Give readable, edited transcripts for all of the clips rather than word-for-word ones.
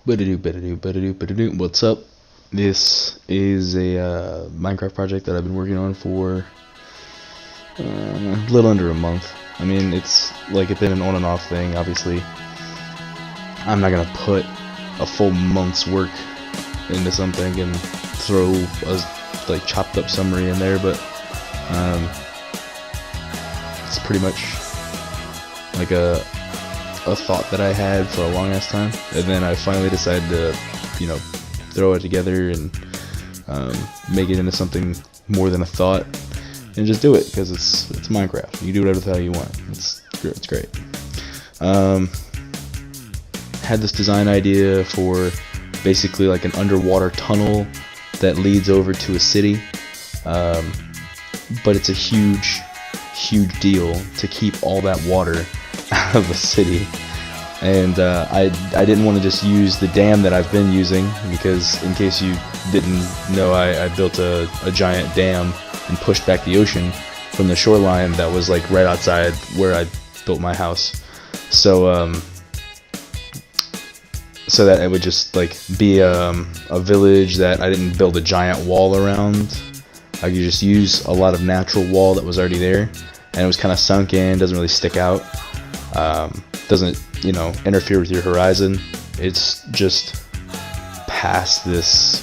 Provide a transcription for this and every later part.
What's up? This is a Minecraft project that I've been working on for a little under a month. I mean, it's been an on and off thing. Obviously, I'm not gonna put a full month's work into something and throw a chopped up summary in there, but it's pretty much like a thought that I had for a long ass time, and then I finally decided to, throw it together and make it into something more than a thought, and just do it because it's Minecraft. You do whatever the hell you want. It's great. Had this design idea for basically like an underwater tunnel that leads over to a city, but it's a huge deal to keep all that water out of the city, and I didn't want to just use the dam that I've been using, because in case you didn't know, I built a giant dam and pushed back the ocean from the shoreline that was like right outside where I built my house, so that it would just be a village that I didn't build a giant wall around. I could just use a lot of natural wall that was already there, and it was kind of sunk in, doesn't really stick out, doesn't interfere with your horizon. It's just past this,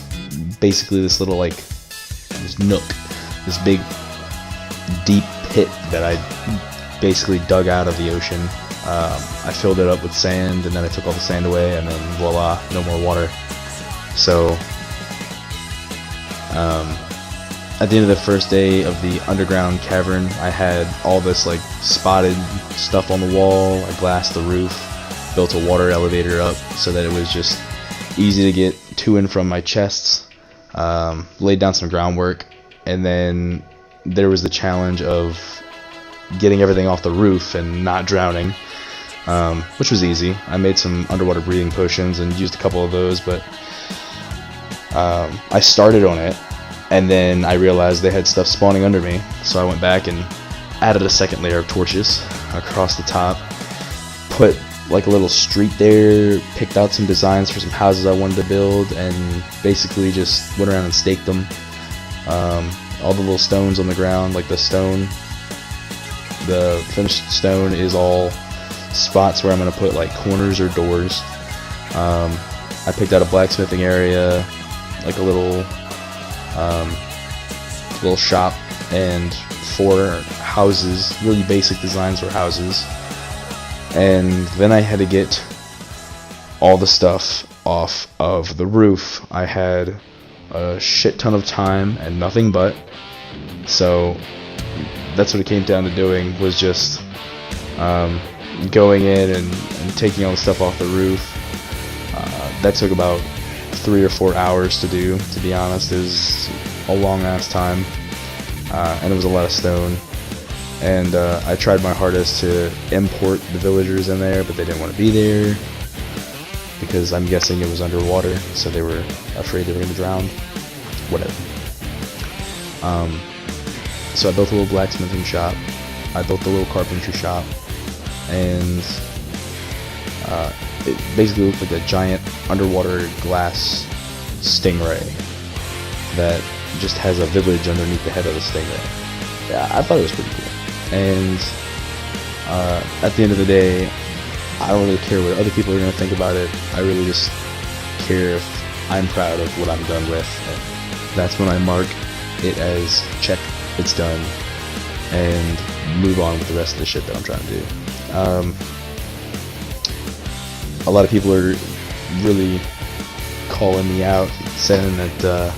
basically this little this nook, this big deep pit that I basically dug out of the ocean. I filled it up with sand, and then I took all the sand away, and then voila, no more water. So at the end of the first day of the underground cavern, I had all this spotted stuff on the wall. I glassed the roof, built a water elevator up so that it was just easy to get to and from my chests, laid down some groundwork, and then there was the challenge of getting everything off the roof and not drowning, which was easy. I made some underwater breathing potions and used a couple of those, but I started on it, and then I realized they had stuff spawning under me, so I went back and added a second layer of torches across the top, put a little street there, picked out some designs for some houses I wanted to build, and basically just went around and staked them. All the little stones on the ground, the finished stone is all spots where I'm going to put corners or doors. I picked out a blacksmithing area, a little shop, and 4 houses, really basic designs for houses. And then I had to get all the stuff off of the roof. I had a shit ton of time and nothing but, so that's what it came down to doing, was just going in and taking all the stuff off the roof. That took about 3 or 4 hours to do, to be honest. It was a long ass time, and it was a lot of stone, and I tried my hardest to import the villagers in there, but they didn't want to be there because I'm guessing it was underwater, so they were afraid they were going to drown. Whatever. So I built a little blacksmithing shop, I built a little carpentry shop, and it basically looked like a giant underwater glass stingray that just has a village underneath the head of the stingray. Yeah, I thought it was pretty cool. And at the end of the day, I don't really care what other people are going to think about it. I really just care if I'm proud of what I'm done with. And that's when I mark it as check, it's done, and move on with the rest of the shit that I'm trying to do. A lot of people are really calling me out, saying that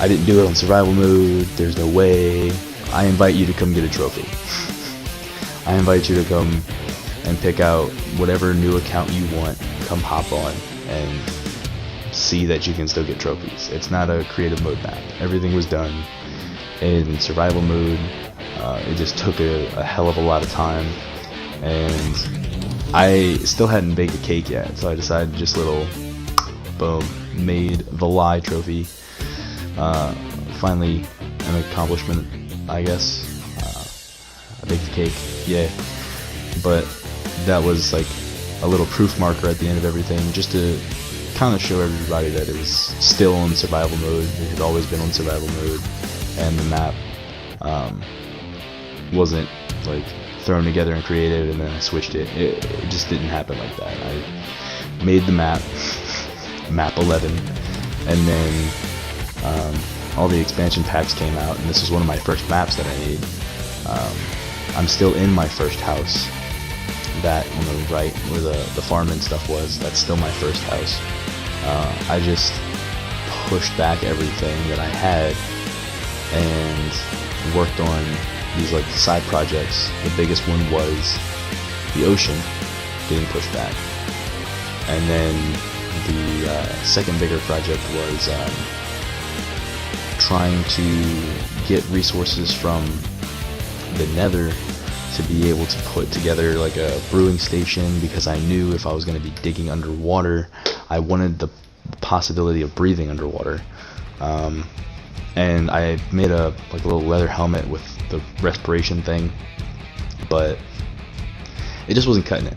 I didn't do it on survival mode, there's no way. I invite you to come get a trophy. I invite you to come and pick out whatever new account you want, come hop on, and see that you can still get trophies. It's not a creative mode map. Everything was done in survival mode. It just took a hell of a lot of time, and I still hadn't baked a cake yet, so I decided to just boom, made the lie trophy. Finally an accomplishment, I guess. I baked a cake, yeah. But that was a little proof marker at the end of everything, just to kind of show everybody that it was still in survival mode. It had always been on survival mode, and the map wasn't like thrown together and created and then I switched it. It just didn't happen like that. I made the map 11, and then all the expansion packs came out, and this is one of my first maps that I made. I'm still in my first house, that on the right where the farm and stuff was. That's still my first house. I just pushed back everything that I had and worked on these like side projects. The biggest one was the ocean getting pushed back, and then the second bigger project was trying to get resources from the Nether to be able to put together like a brewing station, because I knew if I was going to be digging underwater, I wanted the possibility of breathing underwater. And I made a little leather helmet with the respiration thing, but it just wasn't cutting it.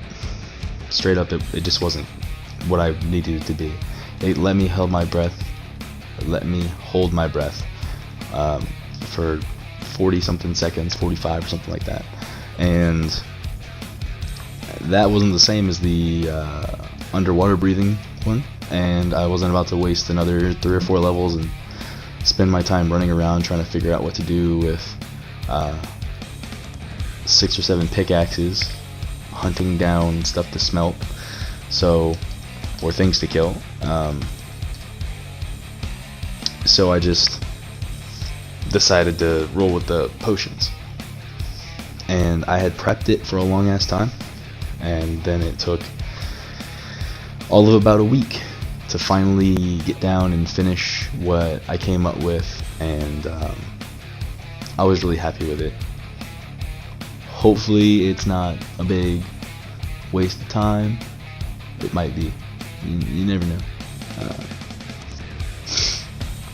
Straight up, it just wasn't what I needed it to be. It let me hold my breath. For 40 something seconds, 45 or something like that, and that wasn't the same as the underwater breathing one, and I wasn't about to waste another 3 or 4 levels and spend my time running around trying to figure out what to do with 6 or 7 pickaxes, hunting down stuff to smelt, or things to kill. So I just decided to roll with the potions, and I had prepped it for a long ass time, and then it took all of about a week to finally get down and finish what I came up with, and I was really happy with it. Hopefully it's not a big waste of time. It might be. You never know.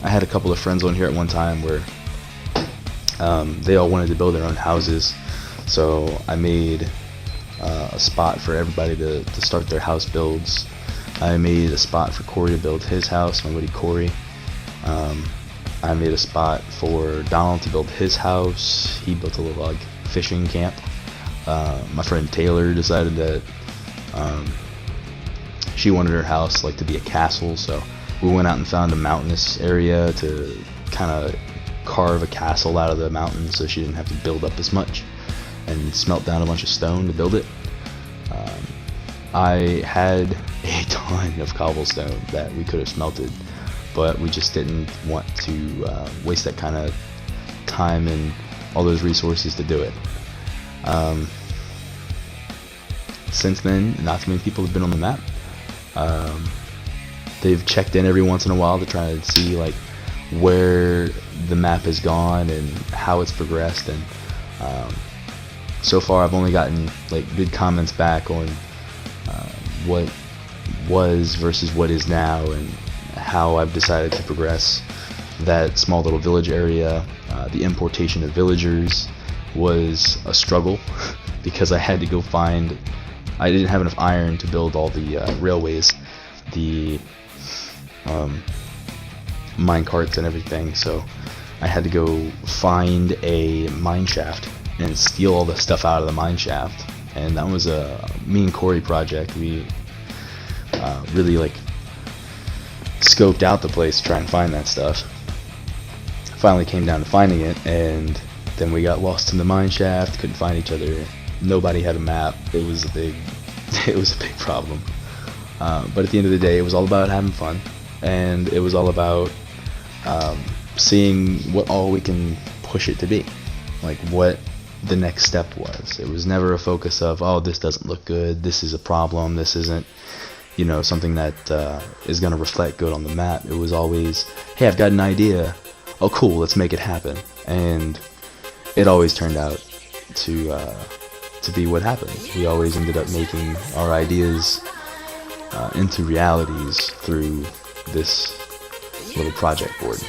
I had a couple of friends on here at one time where they all wanted to build their own houses, so I made a spot for everybody to start their house builds. I made a spot for Corey to build his house, my buddy Corey. I made a spot for Donald to build his house. He built a little fishing camp. My friend Taylor decided that she wanted her house to be a castle, so we went out and found a mountainous area to kind of carve a castle out of the mountain so she didn't have to build up as much, and smelt down a bunch of stone to build it. I had a ton of cobblestone that we could have smelted, but we just didn't want to waste that kind of time and all those resources to do it. Since then, not too many people have been on the map. They've checked in every once in a while to try to see where the map has gone and how it's progressed, and so far I've only gotten good comments back on what was versus what is now, and how I've decided to progress that small little village area. The importation of villagers was a struggle because I had to go find, I didn't have enough iron to build all the railways, the mine carts and everything, so I had to go find a mine shaft and steal all the stuff out of the mine shaft, and that was a me and Corey project. We really scoped out the place to try and find that stuff. Finally came down to finding it, and then we got lost in the mine shaft, couldn't find each other, nobody had a map. It was a big problem, but at the end of the day, it was all about having fun, and it was all about seeing what all we can push it to be, what the next step was. It was never a focus of, oh, this doesn't look good, this is a problem, this isn't something that is going to reflect good on the map. It was always, hey, I've got an idea, oh cool, let's make it happen. And it always turned out to be what happened. We always ended up making our ideas into realities through this little project board.